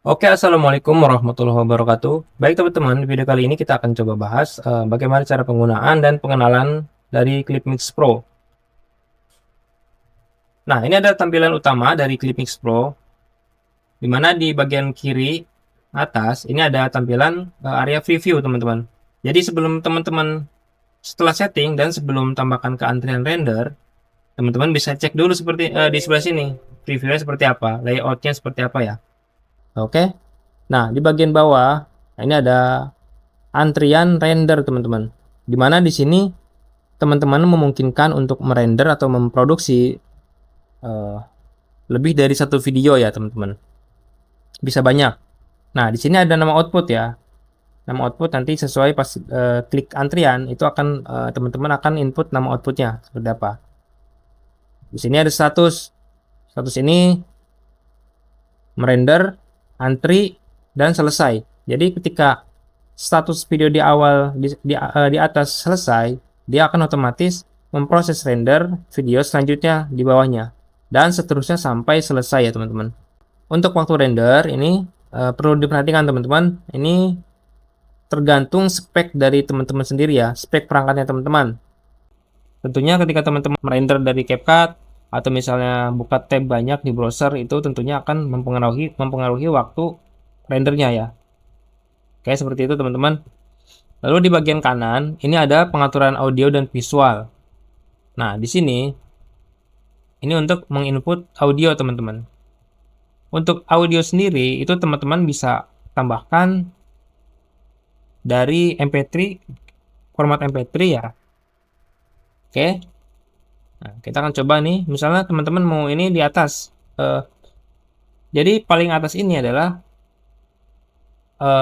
Oke, assalamualaikum warahmatullahi wabarakatuh. Baik teman-teman, di video kali ini kita akan coba bahas bagaimana cara penggunaan dan pengenalan dari Clipmix Pro. Nah, ini ada tampilan utama dari Clipmix Pro, di mana di bagian kiri atas ini ada tampilan area preview teman-teman. Jadi sebelum teman-teman setelah setting dan sebelum tambahkan ke antrian render, teman-teman bisa cek dulu seperti di sebelah sini, previewnya seperti apa, layoutnya seperti apa ya. Oke. Nah, di bagian bawah, nah ini ada antrian render teman-teman. Dimana di sini teman-teman memungkinkan untuk merender atau memproduksi uh, lebih dari satu video ya teman-teman. Bisa banyak. Nah di sini ada nama output ya. Nama output nanti sesuai pas klik antrian itu akan teman-teman akan input nama outputnya seperti apa. Di sini ada status. Status ini merender, antri, dan selesai. Jadi ketika status video di awal di atas selesai, dia akan otomatis memproses render video selanjutnya di bawahnya dan seterusnya sampai selesai ya teman-teman. Untuk waktu render ini perlu diperhatikan teman-teman. Ini tergantung spek dari teman-teman sendiri ya, spek perangkatnya teman-teman. Tentunya ketika teman-teman merender dari CapCut atau misalnya buka tab banyak di browser itu tentunya akan mempengaruhi waktu rendernya ya. Oke, seperti itu teman-teman. Lalu di bagian kanan ini ada pengaturan audio dan visual. Nah, di sini ini untuk menginput audio teman-teman. Untuk audio sendiri itu teman-teman bisa tambahkan dari MP3, format MP3 ya. Oke. Nah, kita akan coba nih, misalnya teman-teman mau ini di atas. Jadi paling atas ini adalah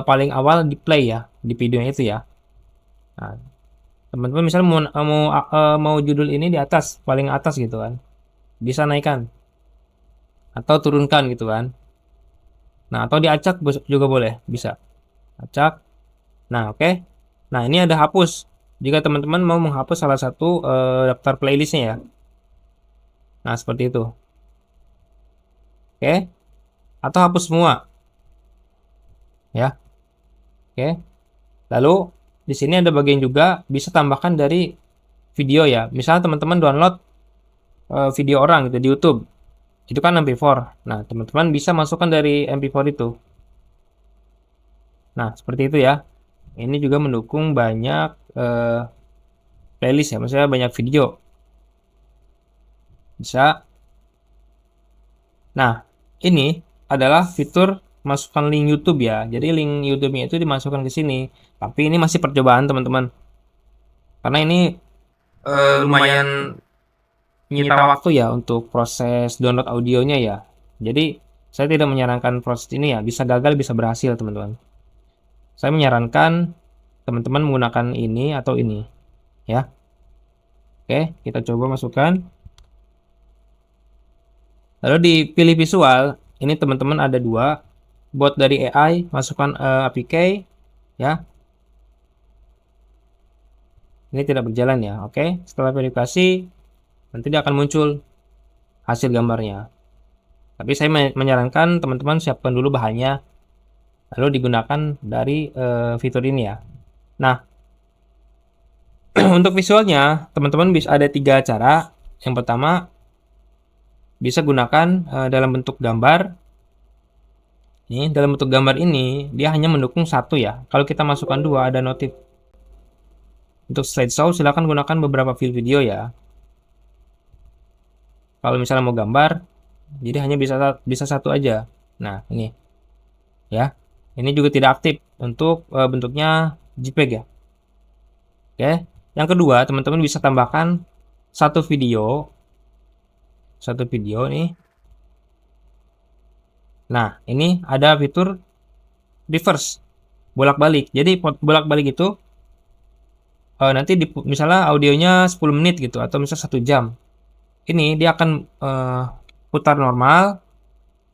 paling awal di play ya, di videonya itu ya. Nah, teman-teman misalnya mau judul ini di atas, paling atas gitu kan. Bisa naikkan atau turunkan gitu kan. Nah, atau diacak juga boleh, bisa. Acak. Nah, oke. Nah, ini ada hapus. Jika teman-teman mau menghapus salah satu daftar playlistnya ya. Nah, seperti itu. Oke. Atau hapus semua, ya. Oke. Lalu di sini ada bagian juga bisa tambahkan dari video ya. Misalnya teman-teman download video orang gitu di YouTube. Itu kan MP4. Nah, teman-teman bisa masukkan dari MP4 itu. Nah, seperti itu ya. Ini juga mendukung banyak playlist ya, maksudnya banyak video. Bisa. Nah, ini adalah fitur masukkan link YouTube ya. Jadi link YouTube-nya itu dimasukkan ke sini. Tapi ini masih percobaan teman-teman. Karena ini lumayan menyita waktu ya untuk proses download audionya ya. Jadi saya tidak menyarankan proses ini ya. Bisa gagal, bisa berhasil teman-teman. Saya menyarankan teman-teman menggunakan ini atau ini ya. Oke, kita coba masukkan. Lalu di pilih visual, ini teman-teman ada dua. Buat dari AI, masukkan APK ya. Ini tidak berjalan ya. Oke, setelah verifikasi nanti dia akan muncul hasil gambarnya. Tapi saya menyarankan teman-teman siapkan dulu bahannya lalu digunakan dari fitur ini ya. Nah, untuk visualnya teman-teman bisa ada tiga cara. Yang pertama bisa gunakan dalam bentuk gambar. Ini dalam bentuk gambar ini dia hanya mendukung satu ya. Kalau kita masukkan dua ada notif. Untuk slideshow silakan gunakan beberapa file video ya. Kalau misalnya mau gambar, jadi hanya bisa satu aja. Nah ini ya. Ini juga tidak aktif untuk bentuknya JPEG ya. Oke. Yang kedua teman-teman bisa tambahkan satu video nih. Nah ini ada fitur reverse bolak-balik. Jadi bolak-balik itu nanti misalnya audionya 10 menit gitu atau misalnya 1 jam. Ini dia akan putar normal,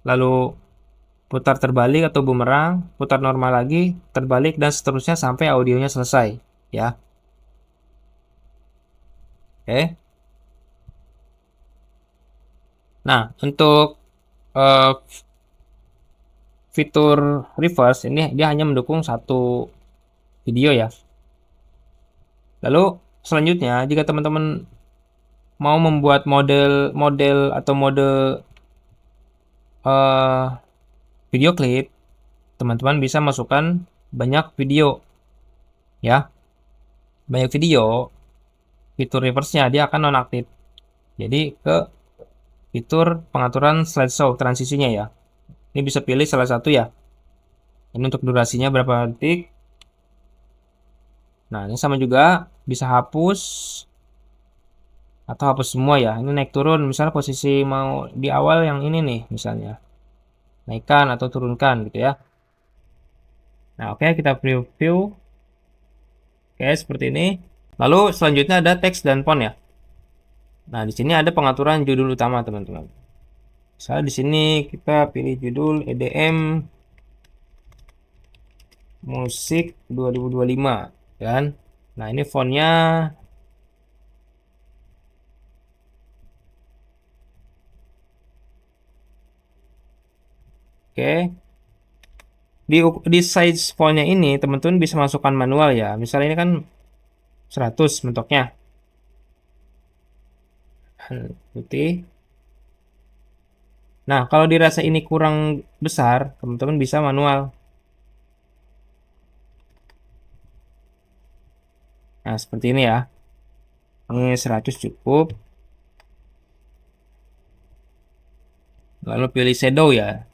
lalu putar terbalik atau bumerang, putar normal lagi, terbalik dan seterusnya sampai audionya selesai, ya. Oke. Nah, untuk fitur reverse ini dia hanya mendukung satu video ya. Lalu selanjutnya jika teman-teman mau membuat model atau mode uh, video klip, teman-teman bisa masukkan banyak video ya. Banyak video, fitur reverse-nya dia akan nonaktif. Jadi ke fitur pengaturan slideshow transisinya ya. Ini bisa pilih salah satu ya. Ini untuk durasinya berapa detik. Nah, ini sama juga bisa hapus atau hapus semua ya. Ini naik turun, misalnya posisi mau di awal yang ini nih misalnya. Naikkan atau turunkan gitu ya. Nah, oke, kita preview. Oke, seperti ini. Lalu selanjutnya ada teks dan font ya. Nah, di sini ada pengaturan judul utama, teman-teman. Misalnya di sini kita pilih judul EDM musik 2025 kan. Nah, ini fontnya oke. Di size fontnya ini teman-teman bisa masukkan manual ya. Misalnya ini kan 100 bentuknya. Putih. Nah, kalau dirasa ini kurang besar, teman-teman bisa manual. Nah, seperti ini ya. Ini 100 cukup. Lalu pilih shadow ya.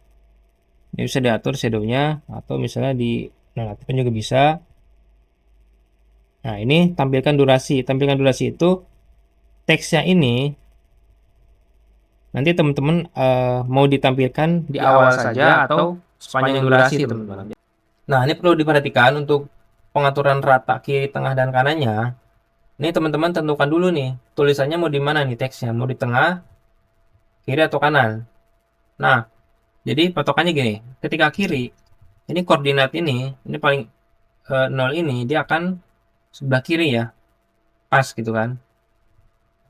Ini bisa diatur shadownya atau misalnya di nonaktifkan juga bisa. Nah, ini tampilkan durasi. Tampilkan durasi itu teksnya ini nanti teman-teman mau ditampilkan di awal saja atau sepanjang durasi teman-teman. Nah, ini perlu diperhatikan untuk pengaturan rata kiri, tengah, dan kanannya. Ini teman-teman tentukan dulu nih, tulisannya mau di mana nih teksnya, mau di tengah, kiri, atau kanan. Nah, jadi patokannya gini, ketika kiri, ini koordinat ini paling 0 ini, dia akan sebelah kiri ya, pas gitu kan.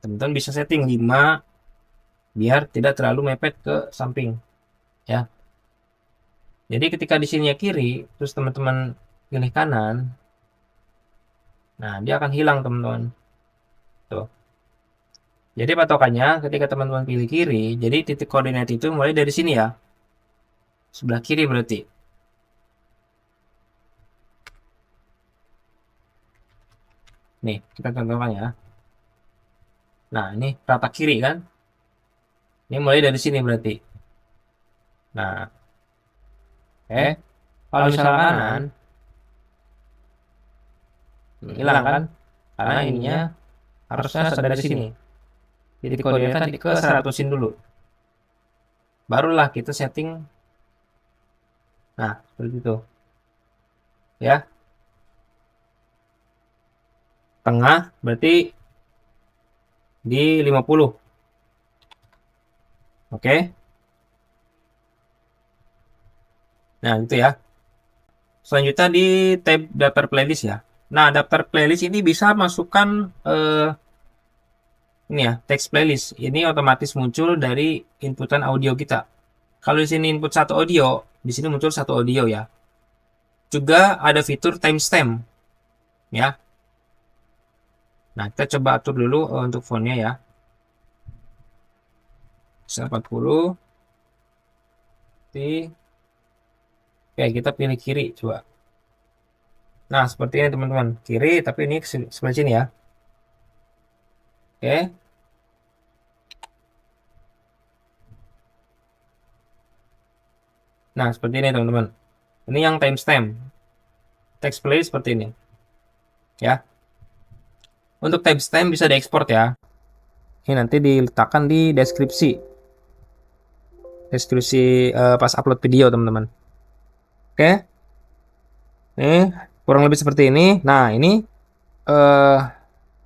Teman-teman bisa setting 5, biar tidak terlalu mepet ke samping ya. Jadi ketika di sini kiri, terus teman-teman pilih kanan, nah dia akan hilang teman-teman. Tuh. Jadi patokannya ketika teman-teman pilih kiri, jadi titik koordinat itu mulai dari sini ya. Sebelah kiri berarti. Nih, kita contohkan ya. Nah, ini rata kiri kan. Ini mulai dari sini berarti. Nah, oke. Kalau misalnya kanan, hilang kan? Karena ininya harusnya dari sini. Jadi koordinatnya ke 100-in dulu. Barulah kita setting. Nah, seperti itu. Ya. Tengah berarti di 50. Oke. Nah, itu ya. Selanjutnya di tab daftar playlist ya. Nah, daftar playlist ini bisa masukkan ini ya, teks playlist. Ini otomatis muncul dari inputan audio kita. Kalau di sini input satu audio, di sini muncul satu audio ya. Juga ada fitur timestamp ya. Nah, kita coba atur dulu untuk fontnya ya. 40. Oke, kita pilih kiri coba. Nah, seperti ini teman-teman. Kiri, tapi ini sebelah sini ya. Oke. Nah, seperti ini teman-teman. Ini yang timestamp. Text play seperti ini. Ya. Untuk timestamp bisa diekspor ya. Ini nanti diletakkan di deskripsi. Deskripsi pas upload video teman-teman. Oke. Ini kurang lebih seperti ini. Nah, ini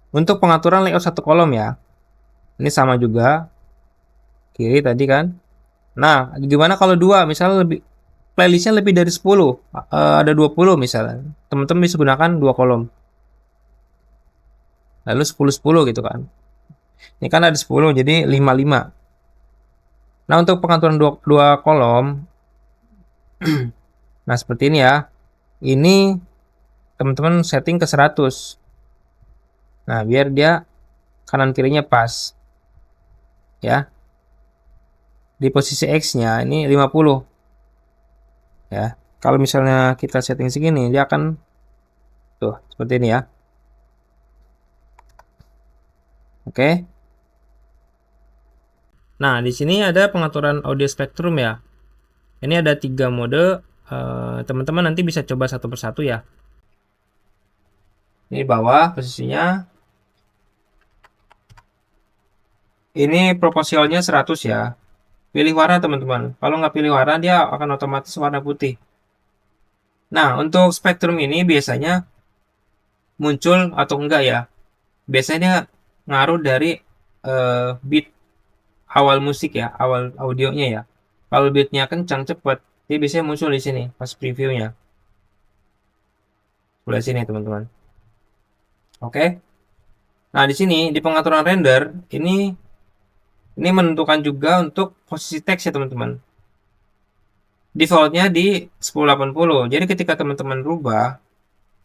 untuk pengaturan layout satu kolom ya. Ini sama juga. Kiri tadi kan. Nah, gimana kalau dua? Misalnya playlistnya lebih dari 10. Ada 20 misalnya. Teman-teman bisa gunakan dua kolom. Lalu 10-10 gitu kan. Ini kan ada 10, jadi 5-5. Nah, untuk pengaturan dua kolom, Nah, seperti ini ya. Ini teman-teman setting ke 100. Nah, biar dia kanan kirinya pas ya. Di posisi X-nya ini 50 ya. Kalau misalnya kita setting segini, dia akan tuh seperti ini ya. Oke. Nah, di sini ada pengaturan audio spektrum ya. Ini ada 3 mode. Teman-teman nanti bisa coba satu persatu ya. Ini bawah posisinya. Ini proporsionalnya 100 ya. Pilih warna teman-teman. Kalau nggak pilih warna, dia akan otomatis warna putih. Nah, untuk spektrum ini biasanya muncul atau enggak ya. Biasanya ngaruh dari beat awal musik ya, awal audionya ya. Kalau beatnya kencang cepet, dia biasanya muncul di sini pas previewnya. Sebelah sini teman-teman. Oke. Nah, di sini di pengaturan render ini menentukan juga untuk posisi teks ya teman-teman. Defaultnya di 1080. Jadi ketika teman-teman rubah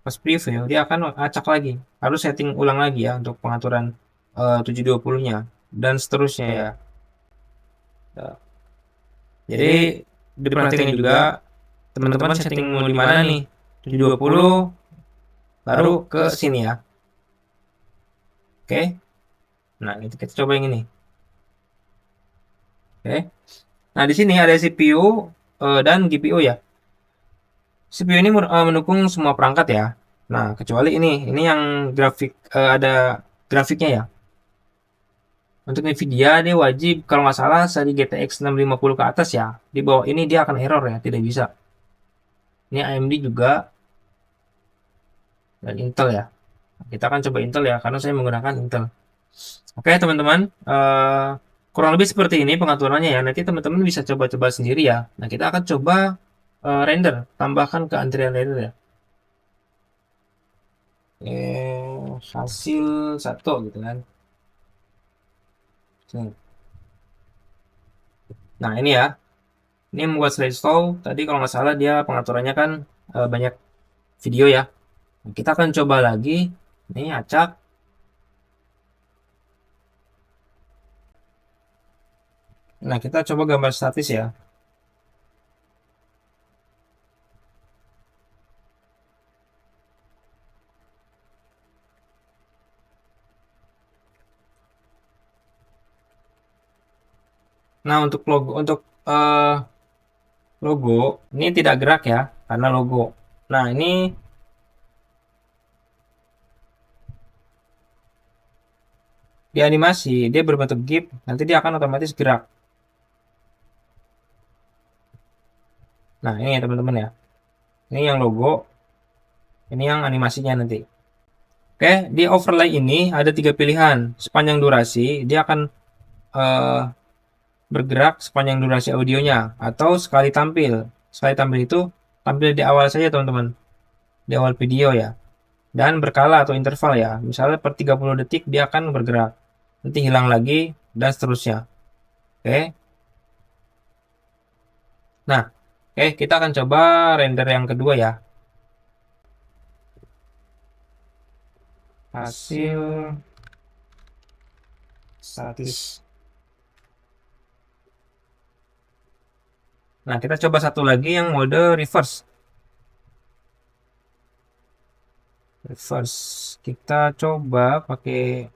pas preview, dia akan acak lagi. Harus setting ulang lagi ya untuk pengaturan 720-nya dan seterusnya ya. Jadi diperhatikan juga teman-teman setting mau di mana nih. 720 baru ke sini ya. Oke. Nah, kita coba yang ini. Oke. Nah, di sini ada CPU dan GPU ya. CPU ini mendukung semua perangkat ya. Nah, kecuali ini yang grafik ada grafiknya ya. Untuk Nvidia dia wajib kalau nggak salah seri GTX 650 ke atas ya. Di bawah ini dia akan error ya, tidak bisa. Ini AMD juga dan Intel ya. Kita akan coba Intel ya, karena saya menggunakan Intel. Oke teman-teman, kurang lebih seperti ini pengaturannya ya. Nanti teman-teman bisa coba-coba sendiri ya. Nah, kita akan coba render, tambahkan ke antrian render ya. Hasil 1 gitu kan. Nah, ini ya. Ini membuat slideshow. Tadi kalau nggak salah dia pengaturannya kan banyak video ya. Nah, kita akan coba lagi. Ini acak. Nah, kita coba gambar statis ya. Nah, untuk logo ini tidak gerak ya, karena logo. Nah, ini di animasi dia berbentuk GIF, nanti dia akan otomatis gerak. Nah, ini ya teman-teman ya. Ini yang logo, ini yang animasinya nanti. Oke, di overlay ini ada 3 pilihan. Sepanjang durasi dia akan bergerak sepanjang durasi audionya, atau sekali tampil. Sekali tampil itu tampil di awal saja teman-teman, di awal video ya. Dan berkala atau interval ya. Misalnya per 30 detik dia akan bergerak, nanti hilang lagi dan seterusnya. Oke. Nah, kita akan coba render yang kedua ya. Hasil statis. Nah, kita coba satu lagi yang mode reverse. Kita coba pakai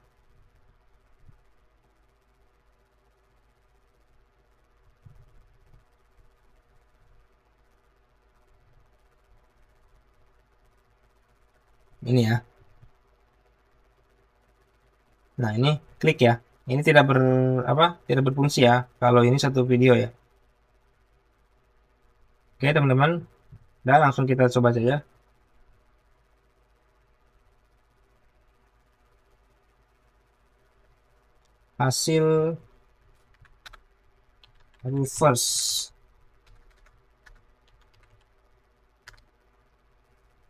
ini ya. Nah, ini klik ya. Ini tidak tidak berfungsi ya kalau ini satu video ya. Oke, teman-teman. Dan langsung kita coba saja. Hasil reverse.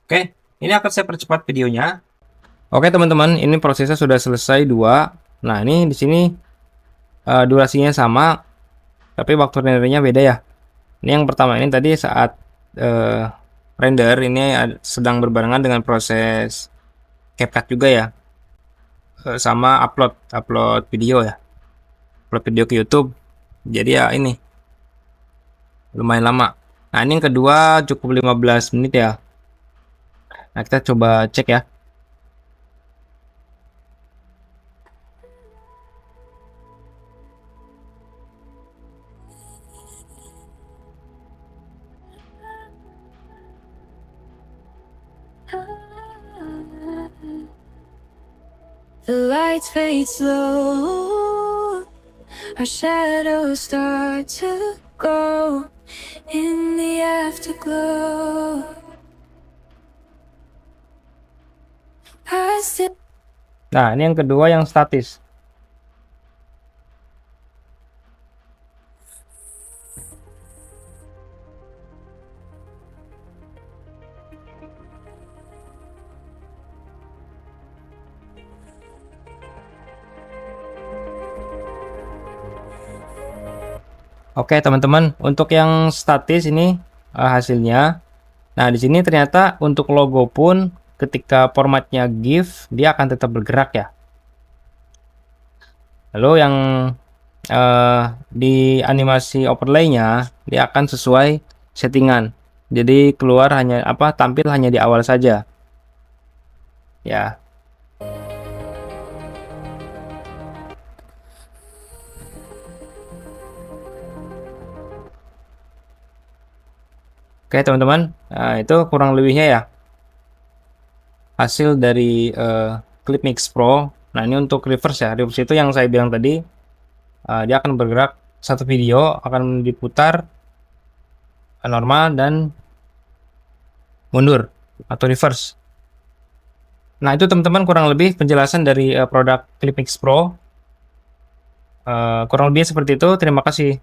Oke, ini akan saya percepat videonya. Oke teman-teman, ini prosesnya sudah selesai 2. Nah, ini di sini durasinya sama, tapi waktu rendernya beda ya. Ini yang pertama ini tadi saat eh, render ini sedang berbarengan dengan proses CapCut juga ya. Sama upload video ya. Upload video ke YouTube. Jadi ya ini lumayan lama. Nah, ini yang kedua cukup 15 menit ya. Nah, kita coba cek ya. The lights fade slow, our shadows start to go in the afterglow. Nah, ini yang kedua yang statis. Oke, teman-teman, untuk yang statis ini hasilnya. Nah, di sini ternyata untuk logo pun ketika formatnya GIF, dia akan tetap bergerak ya. Lalu yang di animasi overlay-nya, dia akan sesuai settingan. Jadi keluar hanya tampil hanya di awal saja. Ya. Oke, teman-teman. Nah, itu kurang lebihnya ya. Hasil dari Clipmix Pro. Nah, ini untuk reverse ya. Reverse itu yang saya bilang tadi. Dia akan bergerak, satu video akan diputar normal dan mundur atau reverse. Nah, itu teman-teman kurang lebih penjelasan dari produk Clipmix Pro. Kurang lebih seperti itu. Terima kasih.